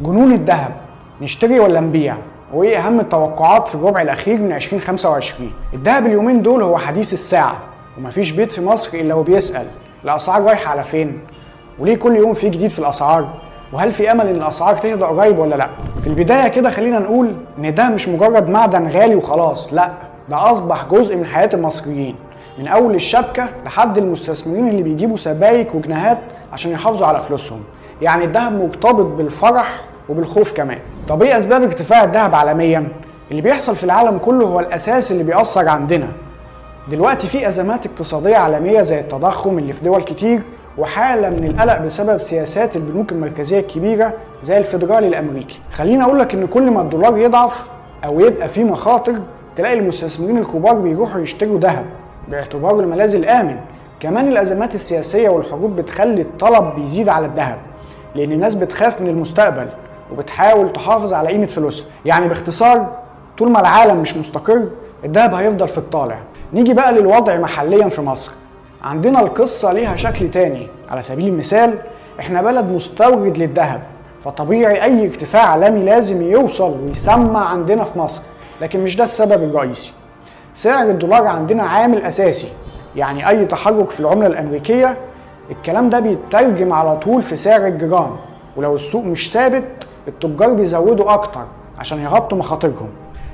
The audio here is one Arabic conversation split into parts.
جنون الذهب، نشتري ولا نبيع؟ وايه اهم التوقعات في الربع الاخير من 2025؟ الذهب اليومين دول هو حديث الساعه، ومفيش بيت في مصر الا وبيسال الاسعار رايحه على فين؟ وليه كل يوم في جديد في الاسعار؟ وهل في امل ان الاسعار تهدى قريب ولا لا؟ في البدايه كده خلينا نقول ان ده مش مجرد معدن غالي وخلاص، لا، ده اصبح جزء من حياه المصريين، من اول الشبكه لحد المستثمرين اللي بيجيبوا سبايك وجنيهات عشان يحافظوا على فلوسهم. يعني الذهب مرتبط بالفرح وبالخوف كمان. طب ايه اسباب ارتفاع الذهب عالميا؟ اللي بيحصل في العالم كله هو الاساس اللي بيأثر عندنا. دلوقتي في ازمات اقتصاديه عالميه زي التضخم اللي في دول كتير، وحاله من القلق بسبب سياسات البنوك المركزيه الكبيره زي الفيدرالي الامريكي. خليني اقول لك ان كل ما الدولار يضعف او يبقى فيه مخاطر، تلاقي المستثمرين الكبار بيروحوا يشتروا ذهب باعتباره الملاذ الامن. كمان الازمات السياسيه والحروب بتخلي الطلب بيزيد على الذهب، لان الناس بتخاف من المستقبل وبتحاول تحافظ على قيمه فلوسها. يعني باختصار، طول ما العالم مش مستقر الذهب هيفضل في الطالع. نيجي بقى للوضع محليا في مصر. عندنا القصه ليها شكل تاني. على سبيل المثال، احنا بلد مستورد للذهب، فطبيعي اي ارتفاع عالمي لازم يوصل ويسمع عندنا في مصر، لكن مش ده السبب الرئيسي. سعر الدولار عندنا عامل اساسي، يعني اي تحرك في العمله الامريكيه الكلام ده بيترجم على طول في سعر الجرام، ولو السوق مش ثابت التجار بيزودوا اكتر عشان يغطوا مخاطرهم.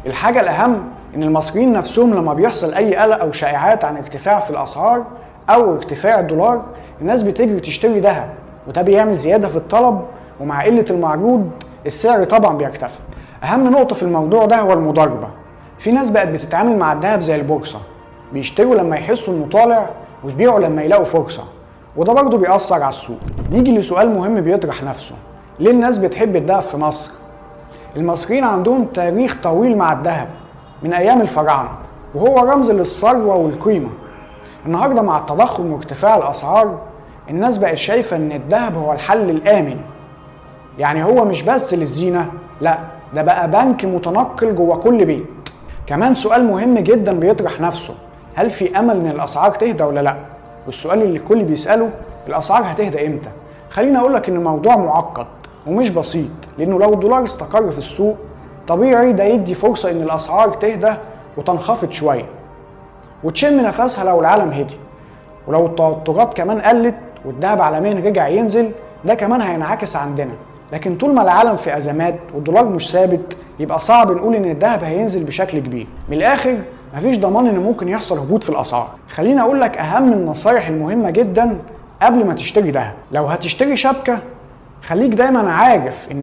الحاجه الاهم ان المصريين نفسهم لما بيحصل اي قلق او شائعات عن ارتفاع في الاسعار او ارتفاع الدولار، الناس بتجري تشتري ذهب، وده بيعمل زياده في الطلب، ومع قله المعروض السعر طبعا بيرتفع. اهم نقطه في الموضوع ده هو المضاربه. في ناس بقت بتتعامل مع الذهب زي البورصه، بيشتروا لما يحسوا انه طالع ويبيعوا لما يلاقوا فرصه، وده برضه بيأثر على السوق. نيجي لسؤال مهم بيطرح نفسه: ليه الناس بتحب الذهب في مصر؟ المصريين عندهم تاريخ طويل مع الذهب من ايام الفراعنه، وهو رمز للثروه والقيمه. النهارده مع التضخم وارتفاع الاسعار، الناس بقت شايفه ان الذهب هو الحل الامن. يعني هو مش بس للزينه، لا، ده بقى بنك متنقل جوه كل بيت. كمان سؤال مهم جدا بيطرح نفسه: هل في امل ان الاسعار تهدى ولا لا؟ والسؤال اللي الكل بيساله: الاسعار هتهدى امتى؟ خليني اقول لك ان الموضوع معقد ومش بسيط، لانه لو الدولار استقر في السوق طبيعي ده يدي فرصه ان الاسعار تهدى وتنخفض شويه وتشم نفسها لو العالم هدي. ولو التوترات كمان قلت والذهب عالميا رجع ينزل، ده كمان هينعكس عندنا. لكن طول ما العالم في ازمات والدولار مش ثابت، يبقى صعب نقول ان الذهب هينزل بشكل كبير. من الاخر، مفيش ضمان ان ممكن يحصل هبوط في الاسعار. خليني اقول لك اهم النصايح المهمه جدا قبل ما تشتري ذهب. لو هتشتري شبكه، خليك دايما عارف ان